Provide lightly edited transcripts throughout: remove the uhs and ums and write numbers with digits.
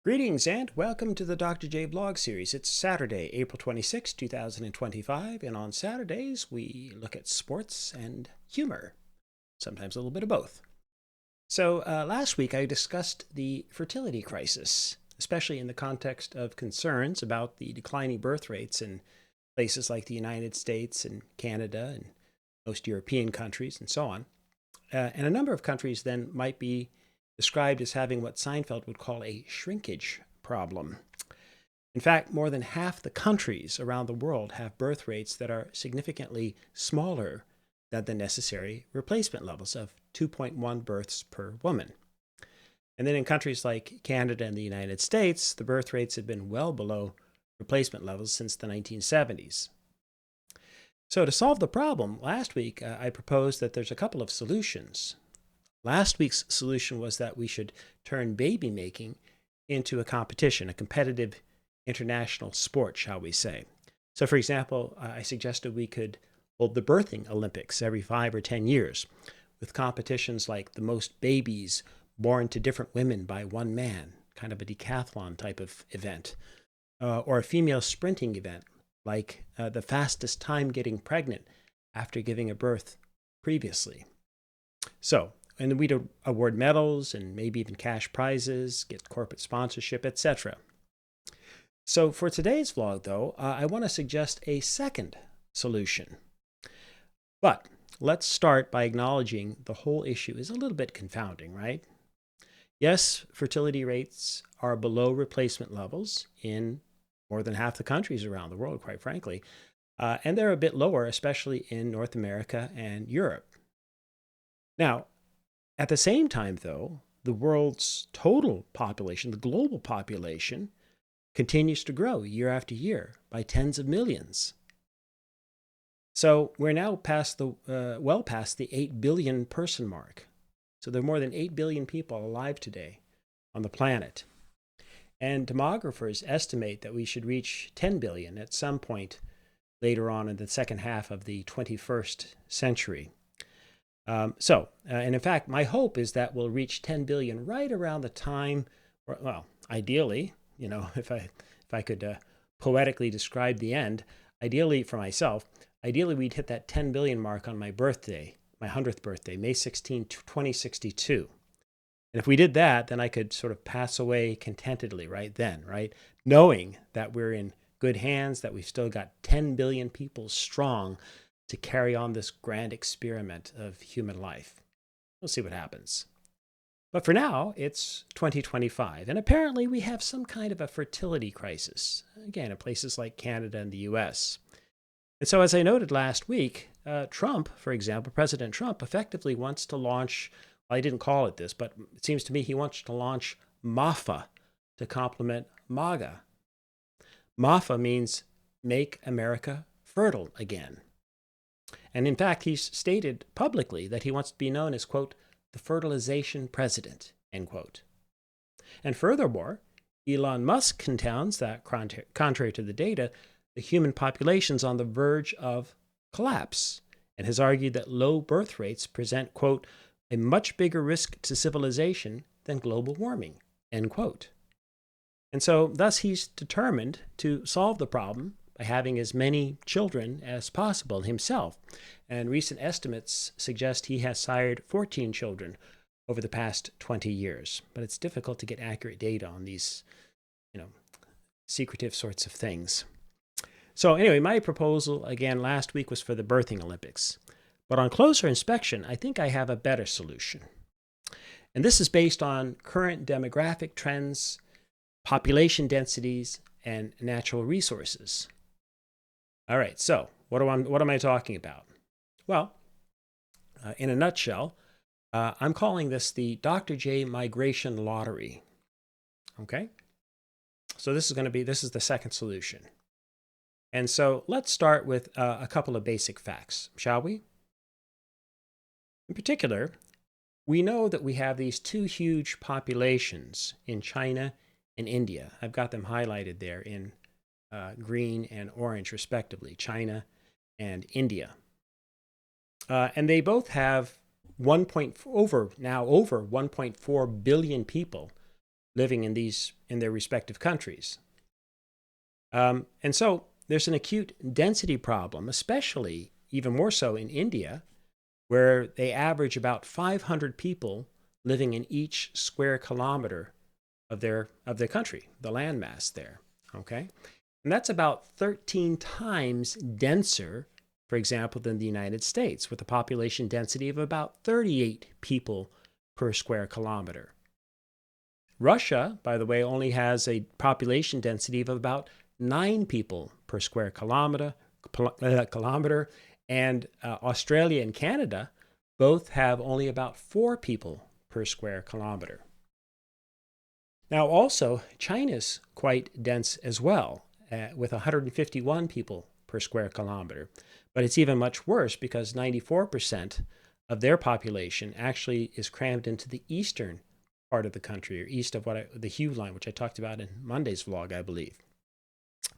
Greetings and welcome to the Dr. J blog series. It's Saturday, April 26, 2025, and on Saturdays we look at sports and humor, sometimes a little bit of both. So last week I discussed the fertility crisis, especially in the context of concerns about the declining birth rates in places like the United States and Canada and most European countries and so on. And a number of countries then might be described as having what Seinfeld would call a shrinkage problem. In fact, more than half the countries around the world have birth rates that are significantly smaller than the necessary replacement levels of 2.1 births per woman. And then in countries like Canada and the United States, the birth rates have been well below replacement levels since the 1970s. So to solve the problem, last week I proposed that there's a couple of solutions. Last week's solution was that we should turn baby making into a competition, a competitive international sport, shall we say. So, for example, I suggested we could hold the birthing Olympics every 5 or 10 years with competitions like the most babies born to different women by one man, kind of a decathlon type of event, or a female sprinting event like the fastest time getting pregnant after giving a birth previously. And we'd award medals and maybe even cash prizes, get corporate sponsorship, etc. So for today's vlog, though, I want to suggest a second solution. But let's start by acknowledging the whole issue is a little bit confounding, right? Yes, fertility rates are below replacement levels in more than half the countries around the world, quite frankly. And they're a bit lower, especially in North America and Europe. Now, at the same time, though, the world's total population, the global population, continues to grow year after year by tens of millions. So we're now well past the 8 billion person mark. So there are more than 8 billion people alive today on the planet. And demographers estimate that we should reach 10 billion at some point later on in the second half of the 21st century. And in fact, my hope is that we'll reach 10 billion right around the time, well, ideally, if I could poetically describe the end, ideally for myself, ideally we'd hit that 10 billion mark on my birthday, my 100th birthday, May 16, 2062. And if we did that, then I could sort of pass away contentedly right then, right? Knowing that we're in good hands, that we've still got 10 billion people strong to carry on this grand experiment of human life. We'll see what happens. But for now, it's 2025, and apparently we have some kind of a fertility crisis, again, in places like Canada and the US. And so as I noted last week, Trump, for example, President Trump effectively wants to launch, well, I didn't call it this, but it seems to me he wants to launch MAFA to complement MAGA. MAFA means Make America Fertile Again. And in fact, he's stated publicly that he wants to be known as, quote, the fertilization president, end quote. And furthermore, Elon Musk contends that, contrary to the data, the human population's on the verge of collapse and has argued that low birth rates present, quote, a much bigger risk to civilization than global warming, end quote. And so thus he's determined to solve the problem by having as many children as possible himself. And recent estimates suggest he has sired 14 children over the past 20 years. But it's difficult to get accurate data on these, secretive sorts of things. So anyway, my proposal, again, last week was for the birthing Olympics. But on closer inspection, I think I have a better solution. And this is based on current demographic trends, population densities, and natural resources. All right, so what am I talking about? Well, in a nutshell, I'm calling this the Dr. J Migration Lottery. Okay? So this is the second solution. And so let's start with a couple of basic facts, shall we? In particular, we know that we have these two huge populations in China and India. I've got them highlighted there in green and orange, respectively, China and India. And they both have over 1.4 billion people living in their respective countries. And so there's an acute density problem, especially even more so in India, where they average about 500 people living in each square kilometer of their country, the landmass there. Okay, and that's about 13 times denser, for example, than the United States, with a population density of about 38 people per square kilometer. Russia, by the way, only has a population density of about 9 people per square kilometer, and Australia and Canada both have only about 4 people per square kilometer. Now, also, China's quite dense as well, with 151 people per square kilometer. But it's even much worse because 94% of their population actually is crammed into the eastern part of the country, or east of the hue line, which I talked about in Monday's vlog, I believe.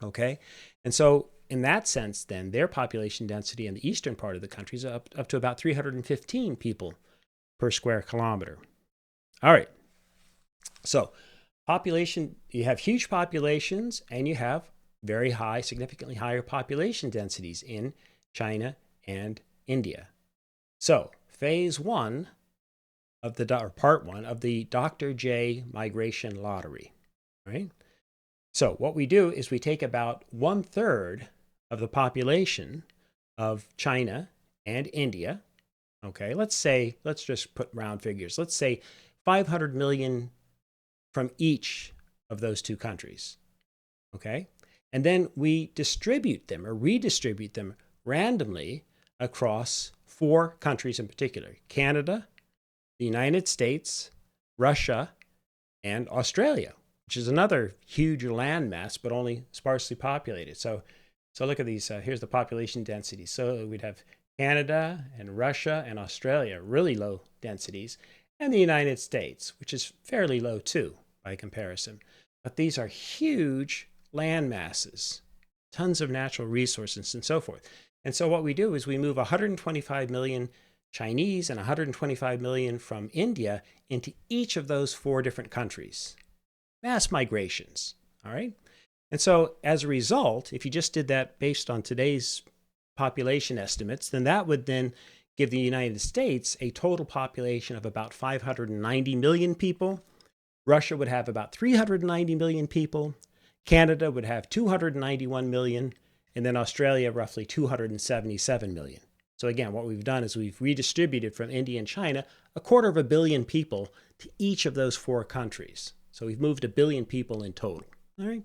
Okay, and so in that sense, then, their population density in the eastern part of the country is up to about 315 people per square kilometer. All right, so population, you have huge populations and you have very high, significantly higher population densities in China and India. So phase one of part one of the Dr. J migration lottery, right? So what we do is we take about 1/3 of the population of China and India. Okay, let's just put round figures. Let's say 500 million from each of those two countries. Okay, and then we distribute them or redistribute them randomly across 4 countries in particular: Canada, the United States, Russia, and Australia, which is another huge landmass, but only sparsely populated. So look at these. Here's the population density. So we'd have Canada and Russia and Australia, really low densities, and the United States, which is fairly low too by comparison. But these are huge land masses, tons of natural resources and so forth. And so what we do is we move 125 million Chinese and 125 million from India into each of those 4 different countries. Mass migrations, all right? And so as a result, if you just did that based on today's population estimates, then that would then give the United States a total population of about 590 million people. Russia would have about 390 million people. Canada would have 291 million, and then Australia roughly 277 million. So again, what we've done is we've redistributed from India and China 250 million people to each of those 4 countries. So we've moved 1 billion people in total. All right,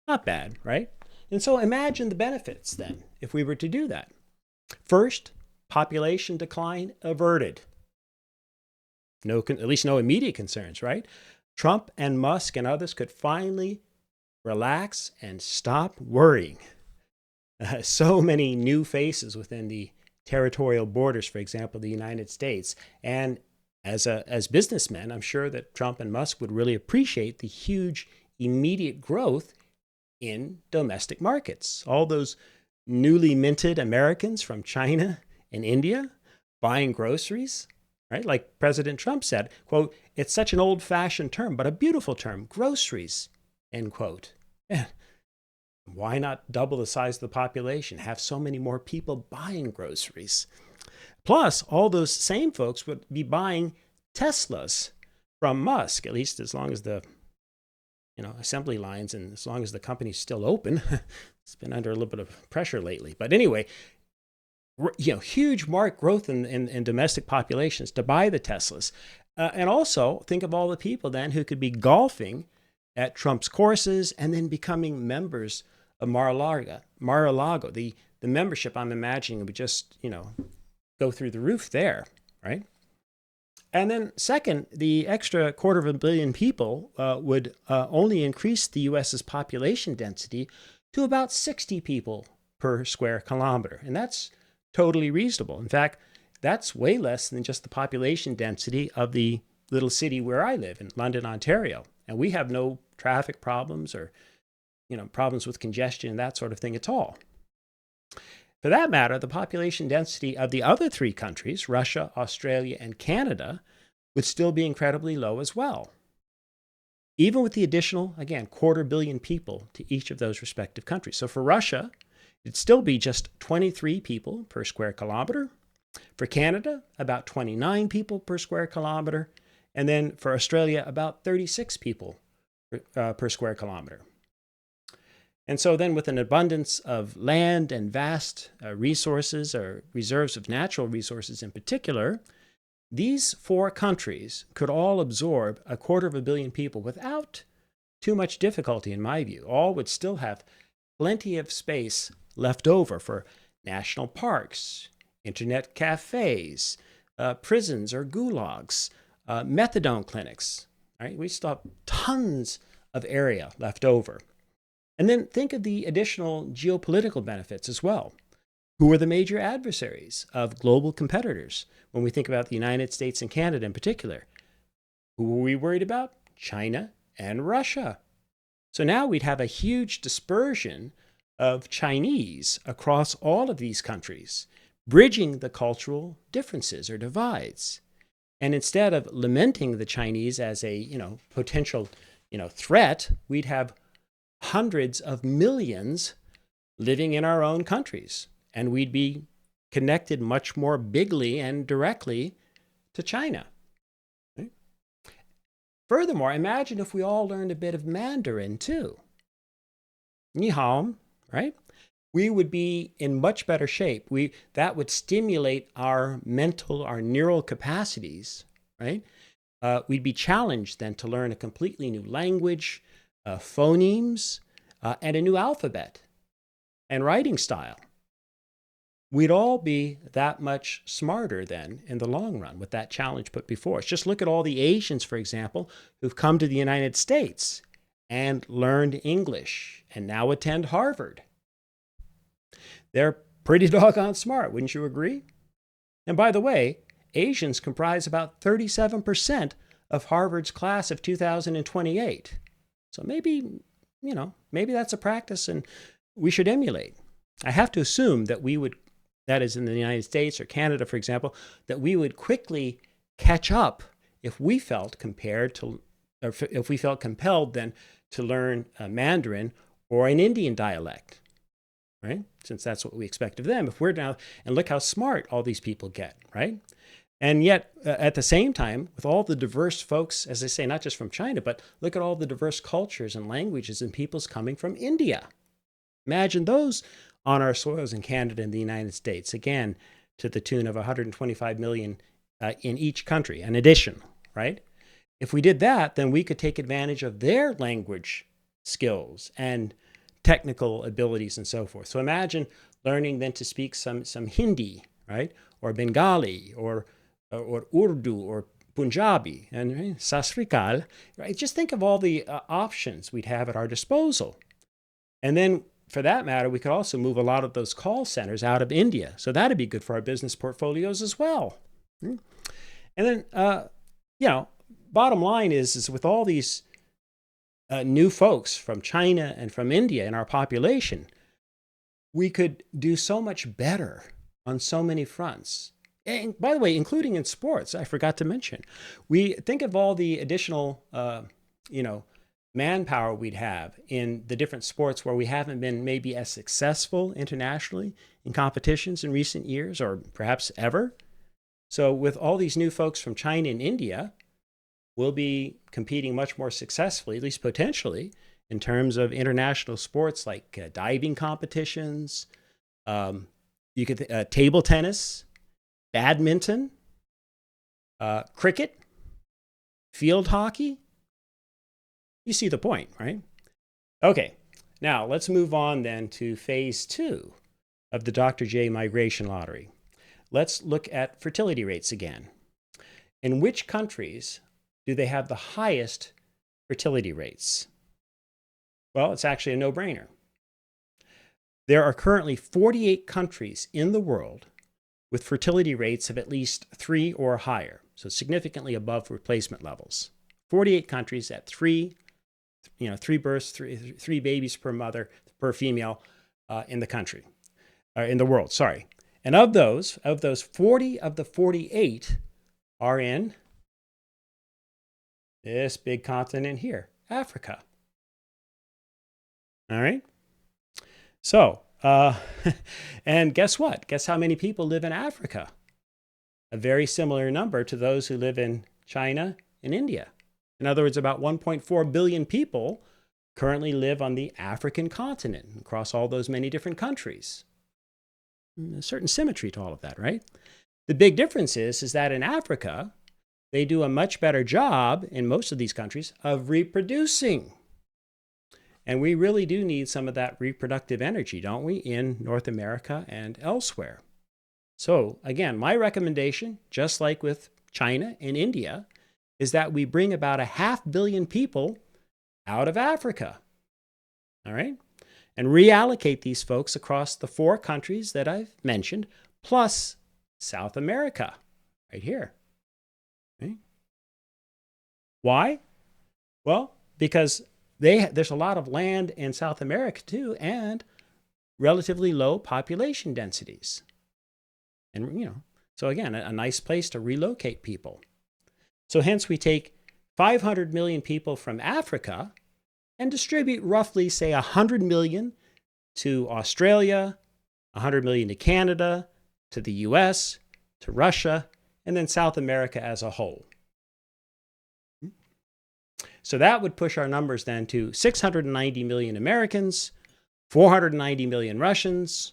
not bad, right? And so imagine the benefits then if we were to do that. First, population decline averted. At least no immediate concerns, right? Trump and Musk and others could finally relax and stop worrying. So many new faces within the territorial borders, for example, the United States. And as businessmen, I'm sure that Trump and Musk would really appreciate the huge immediate growth in domestic markets. All those newly minted Americans from China and India buying groceries, right? Like President Trump said, quote, "It's such an old-fashioned term, but a beautiful term, groceries," end quote. Yeah. Why not double the size of the population? Have so many more people buying groceries. Plus, all those same folks would be buying Teslas from Musk, at least as long as the assembly lines and as long as the company's still open. It's been under a little bit of pressure lately. But anyway, huge marked growth in domestic populations to buy the Teslas. And also, think of all the people then who could be golfing at Trump's courses and then becoming members of Mar-a-Lago. The membership, I'm imagining, would just, go through the roof there, right? And then second, the extra 250 million people would only increase the U.S.'s population density to about 60 people per square kilometer. And that's totally reasonable. In fact, that's way less than just the population density of the little city where I live in London, Ontario. And we have no traffic problems or, problems with congestion and that sort of thing at all. For that matter, the population density of the other 3 countries, Russia, Australia, and Canada, would still be incredibly low as well. even with the additional, again, 250 million people to each of those respective countries. So for Russia, it'd still be just 23 people per square kilometer. For Canada, about 29 people per square kilometer. And then for Australia, about 36 people per square kilometer. And so then with an abundance of land and vast resources, or reserves of natural resources in particular, these 4 countries could all absorb 250 million people without too much difficulty, in my view. All would still have plenty of space left over for national parks, internet cafes, prisons or gulags, methadone clinics. Right? We still have tons of area left over. And then think of the additional geopolitical benefits as well. Who are the major adversaries of global competitors when we think about the United States and Canada in particular? Who are we worried about? China and Russia. So now we'd have a huge dispersion of Chinese across all of these countries, bridging the cultural differences or divides. And instead of lamenting the Chinese as a potential threat, we'd have hundreds of millions living in our own countries. And we'd be connected much more bigly and directly to China. Right? Furthermore, imagine if we all learned a bit of Mandarin too. Ni hao, right? We would be in much better shape. That would stimulate our neural capacities, right? We'd be challenged then to learn a completely new language, phonemes, and a new alphabet and writing style. We'd all be that much smarter then in the long run with that challenge put before us. Just look at all the Asians, for example, who've come to the United States and learned English and now attend Harvard. They're pretty doggone smart, wouldn't you agree? And by the way, Asians comprise about 37% of Harvard's class of 2028. So maybe that's a practice and we should emulate. I have to assume that we would, that is in the United States or Canada, for example, that we would quickly catch up if we felt compelled then to learn Mandarin or an Indian dialect, right? Since that's what we expect of them. If we're now, and look how smart all these people get, right? And yet, at the same time, with all the diverse folks, as I say, not just from China, but look at all the diverse cultures and languages and peoples coming from India. Imagine those on our soils in Canada and the United States, again, to the tune of 125 million in each country, an addition, right? If we did that, then we could take advantage of their language skills and technical abilities and so forth. So imagine learning then to speak some Hindi, right? Or Bengali, or Urdu, or Punjabi, and satirical, right? Just think of all the options we'd have at our disposal. And then, for that matter, we could also move a lot of those call centers out of India. So that'd be good for our business portfolios as well. And then, bottom line is with all these new folks from China and from India in our population, we could do so much better on so many fronts. And by the way, including in sports, I forgot to mention. We think of all the additional, manpower we'd have in the different sports where we haven't been maybe as successful internationally in competitions in recent years, or perhaps ever. So with all these new folks from China and India, we'll be competing much more successfully, at least potentially, in terms of international sports like diving competitions, table tennis, badminton, cricket, field hockey. You see the point, right? Okay, now let's move on then to phase 2 of the Dr. J Migration Lottery. Let's look at fertility rates again. In which countries do they have the highest fertility rates? Well, it's actually a no-brainer. There are currently 48 countries in the world with fertility rates of at least 3 or higher, so significantly above replacement levels. 48 countries at 3 births, three babies per mother, per female in the country, in the world, sorry. And of those 40 of the 48 are in this big continent here, Africa. All right. So, and guess what? Guess how many people live in Africa? A very similar number to those who live in China and India. In other words, about 1.4 billion people currently live on the African continent across all those many different countries. A certain symmetry to all of that, right? The big difference is that in Africa, they do a much better job in most of these countries of reproducing. And we really do need some of that reproductive energy, don't we, in North America and elsewhere. So again, my recommendation, just like with China and India, is that we bring about 500 million people out of Africa, all right? And reallocate these folks across the 4 countries that I've mentioned, plus South America, right here. Okay. Why? Well, because there's a lot of land in South America too, and relatively low population densities. And, so again, a nice place to relocate people. So hence we take 500 million people from Africa and distribute roughly, say, 100 million to Australia, 100 million to Canada, to the US, to Russia, and then South America as a whole. So that would push our numbers then to 690 million Americans, 490 million Russians,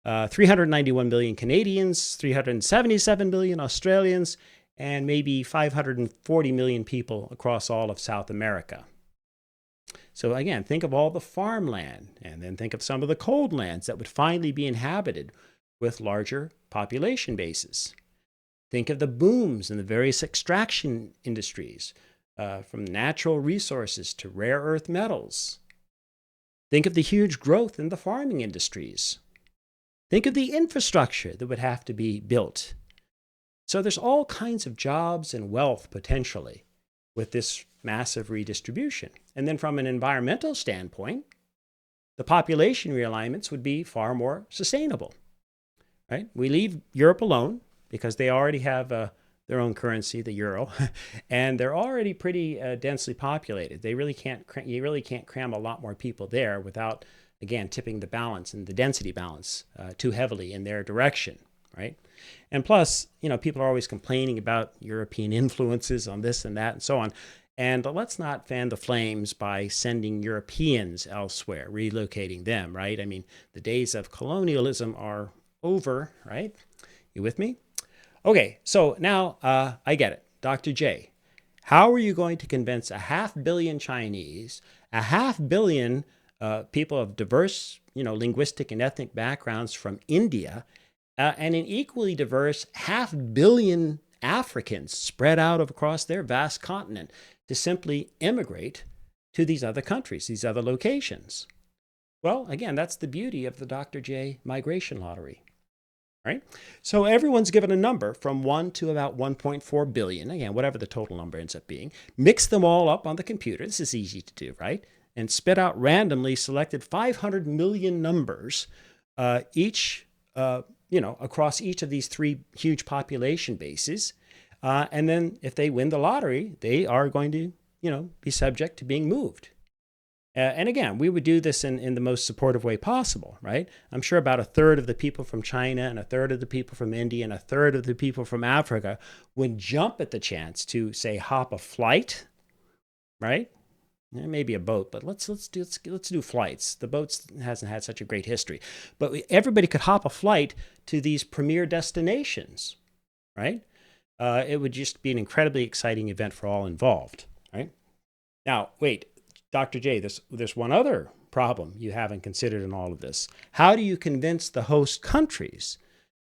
391 million Canadians, 377 million Australians, and maybe 540 million people across all of South America. So again, think of all the farmland, and then think of some of the cold lands that would finally be inhabited with larger population bases. Think of the booms in the various extraction industries, from natural resources to rare earth metals. Think of the huge growth in the farming industries. Think of the infrastructure that would have to be built. So there's all kinds of jobs and wealth potentially with this massive redistribution. And then from an environmental standpoint, the population realignments would be far more sustainable, right? We leave Europe alone because they already have their own currency, the euro, and they're already pretty densely populated. You really can't cram a lot more people there without, again, tipping the balance and the density balance too heavily in their direction, right? And plus, people are always complaining about European influences on this and that and so on. And let's not fan the flames by sending Europeans elsewhere, relocating them, right? I mean, the days of colonialism are over, right? You with me? Okay, so now I get it. Dr. J, how are you going to convince 500 million Chinese, 500 million people of diverse, linguistic and ethnic backgrounds from India, and an equally diverse 500 million Africans spread out across their vast continent to simply immigrate to these other countries, these other locations? Well, again, that's the beauty of the Dr. J migration lottery. Right? So everyone's given a number from 1 to about 1.4 billion, again, whatever the total number ends up being. Mix them all up on the computer. This is easy to do, right? And spit out randomly selected 500 million numbers, each, across each of these 3 huge population bases. And then if they win the lottery, they are going to, be subject to being moved. And again, we would do this in the most supportive way possible, right? I'm sure about 1/3 of the people from China and 1/3 of the people from India and 1/3 of the people from Africa would jump at the chance to, say, hop a flight, right? Maybe a boat, but let's do flights. The boats hasn't had such a great history, but everybody could hop a flight to these premier destinations, right? It would just be an incredibly exciting event for all involved, right? Now, wait. Dr. J, there's one other problem you haven't considered in all of this. How do you convince the host countries,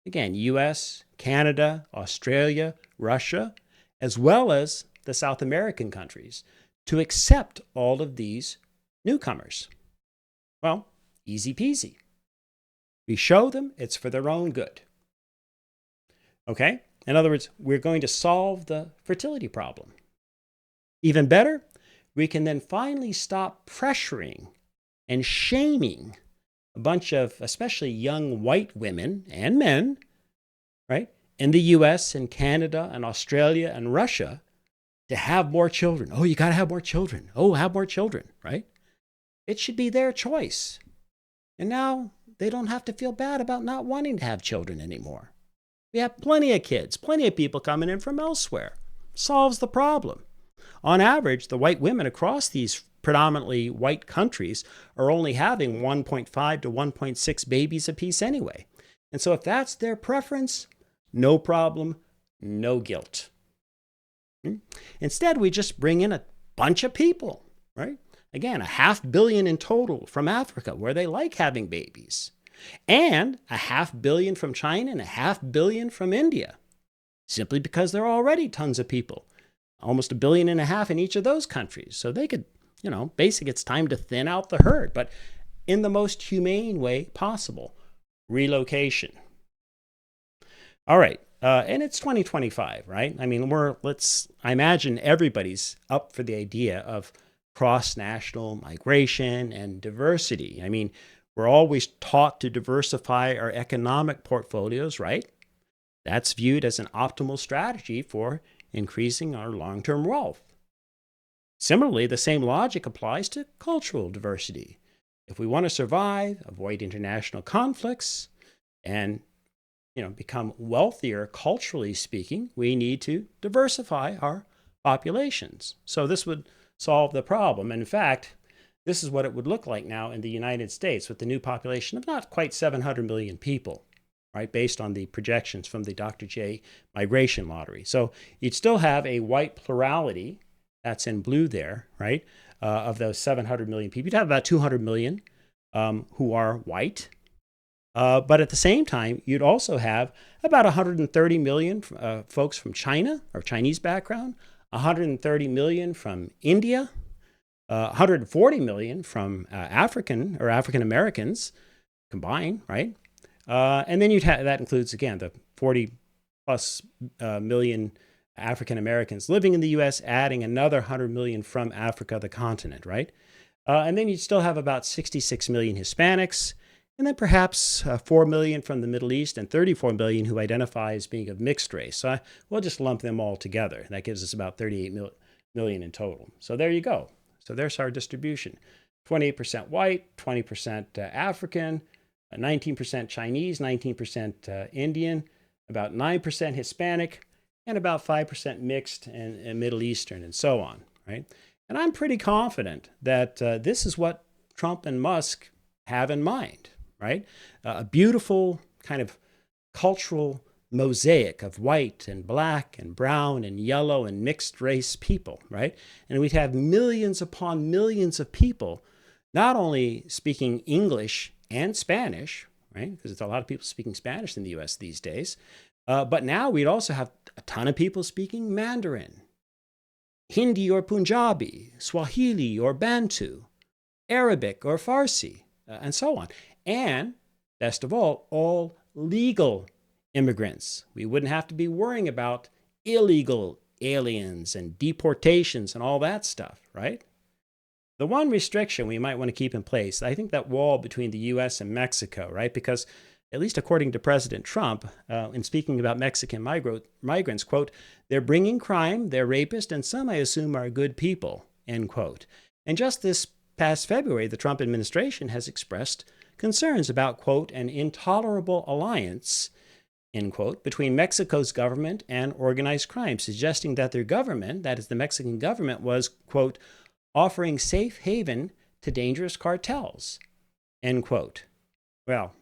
again, US, Canada, Australia, Russia, as well as the South American countries, to accept all of these newcomers? Well, easy peasy. We show them it's for their own good. Okay? In other words, we're going to solve the fertility problem. Even better, we can then finally stop pressuring and shaming a bunch of especially young white women and men, right, in the US and Canada and Australia and Russia to have more children. Oh, you got to have more children. Oh, have more children, right? It should be their choice. And now they don't have to feel bad about not wanting to have children anymore. We have plenty of kids, plenty of people coming in from elsewhere. Solves the problem. On average, the white women across these predominantly white countries are only having 1.5 to 1.6 babies apiece anyway. And so if that's their preference, no problem, no guilt. Instead, we just bring in a bunch of people, right? Again, 500 million in total from Africa, where they like having babies. And 500 million from China and 500 million from India, simply because there are already tons of people, almost 1.5 billion in each of those countries. So they could, basically it's time to thin out the herd, but in the most humane way possible. Relocation. All right. And it's 2025, right? I mean, I imagine everybody's up for the idea of cross-national migration and diversity. I mean, we're always taught to diversify our economic portfolios, right? That's viewed as an optimal strategy for increasing our long-term wealth. Similarly, the same logic applies to cultural diversity. If we want to survive, avoid international conflicts, and become wealthier culturally speaking, we need to diversify our populations. So this would solve the problem. And in fact, this is what it would look like now in the United States with the new population of not quite 700 million people, right, based on the projections from the Dr. J migration lottery. So you'd still have a white plurality, that's in blue there, right, of those 700 million people. You'd have about 200 million who are white. But at the same time, you'd also have about 130 million folks from China or Chinese background, 130 million from India, 140 million from African or African Americans combined, right? And then that includes, again, the 40 plus million African Americans living in the U.S., adding another 100 million from Africa, the continent, right? And then you'd still have about 66 million Hispanics, and then perhaps 4 million from the Middle East and 34 million who identify as being of mixed race. So we'll just lump them all together. That gives us about 38 million in total. So there you go. So there's our distribution. 28% white, 20% African, 19% Chinese, 19% Indian, about 9% Hispanic, and about 5% mixed and Middle Eastern, and so on, right? And I'm pretty confident that this is what Trump and Musk have in mind, right? A beautiful kind of cultural mosaic of white and black and brown and yellow and mixed race people, right? And we'd have millions upon millions of people not only speaking English and Spanish, right? Because there's a lot of people speaking Spanish in the U.S. these days. But now we'd also have a ton of people speaking Mandarin, Hindi or Punjabi, Swahili or Bantu, Arabic or Farsi, and so on. And best of all legal immigrants. We wouldn't have to be worrying about illegal aliens and deportations and all that stuff, right? The one restriction we might want to keep in place, I think that wall between the U.S. and Mexico, right? Because at least according to President Trump, in speaking about Mexican migrants, quote, they're bringing crime, they're rapists, and some I assume are good people, end quote. And just this past February, the Trump administration has expressed concerns about, quote, an intolerable alliance, end quote, between Mexico's government and organized crime, suggesting that their government, that is the Mexican government, was, quote, offering safe haven to dangerous cartels, end quote. Well,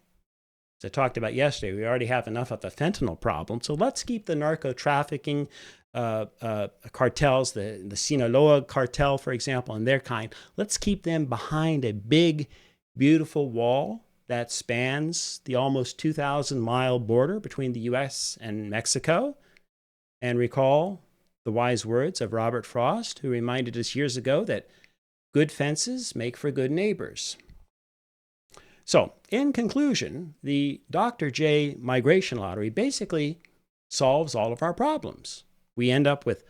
as I talked about yesterday, we already have enough of the fentanyl problem, so let's keep the narco trafficking cartels, the Sinaloa cartel, for example, and their kind, let's keep them behind a big, beautiful wall that spans the almost 2,000-mile border between the U.S. and Mexico. And recall the wise words of Robert Frost, who reminded us years ago that good fences make for good neighbors. So, in conclusion, the Dr. J migration lottery basically solves all of our problems. We end up with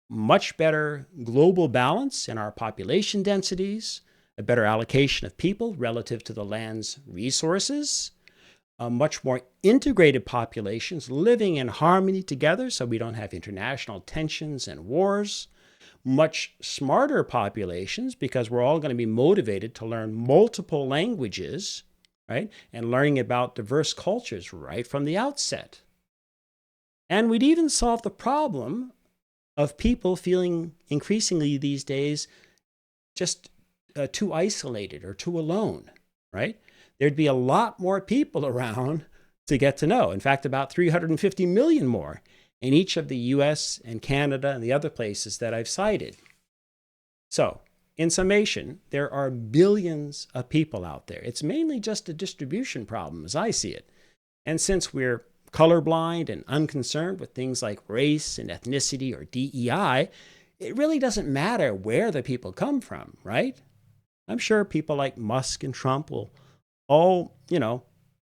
much better global balance in our population densities, a better allocation of people relative to the land's resources, much more integrated populations living in harmony together so we don't have international tensions and wars, much smarter populations because we're all going to be motivated to learn multiple languages, right? And learning about diverse cultures right from the outset. And we'd even solve the problem of people feeling increasingly these days just too isolated or too alone, right? There'd be a lot more people around to get to know. In fact, about 350 million more in each of the US and Canada and the other places that I've cited. So, in summation, there are billions of people out there. It's mainly just a distribution problem as I see it. And since we're colorblind and unconcerned with things like race and ethnicity or DEI, it really doesn't matter where the people come from, right? I'm sure people like Musk and Trump will all,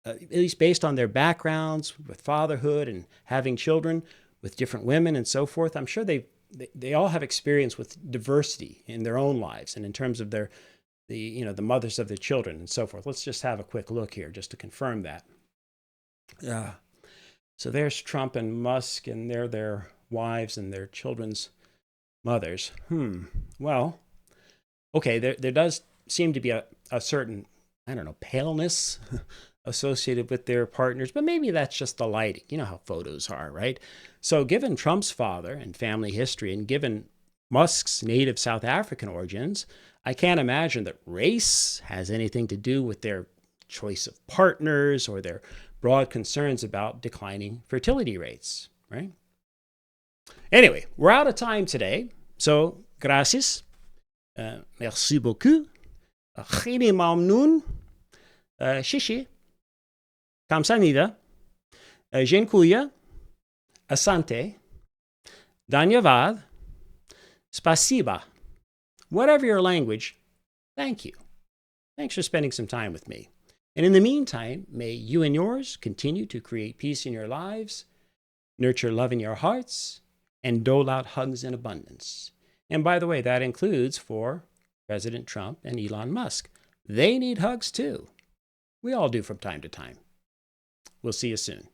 at least based on their backgrounds with fatherhood and having children with different women and so forth, I'm sure they all have experience with diversity in their own lives and in terms of the mothers of their children and so forth. Let's just have a quick look here just to confirm that. So there's Trump and Musk, and they're their wives and their children's mothers. Well, okay, there does seem to be a certain, paleness associated with their partners, but maybe that's just the lighting. You know how photos are, right? So given Trump's father and family history, and given Musk's native South African origins, I can't imagine that race has anything to do with their choice of partners or their broad concerns about declining fertility rates, right? Anyway, we're out of time today. So, gracias. Merci beaucoup. Khini mamnoon. Shishi. Kamsanida. Dziękuję. Asante. Dhanyavad. Spasiba. Whatever your language, thank you. Thanks for spending some time with me. And in the meantime, may you and yours continue to create peace in your lives, nurture love in your hearts, and dole out hugs in abundance. And by the way, that includes for President Trump and Elon Musk. They need hugs too. We all do from time to time. We'll see you soon.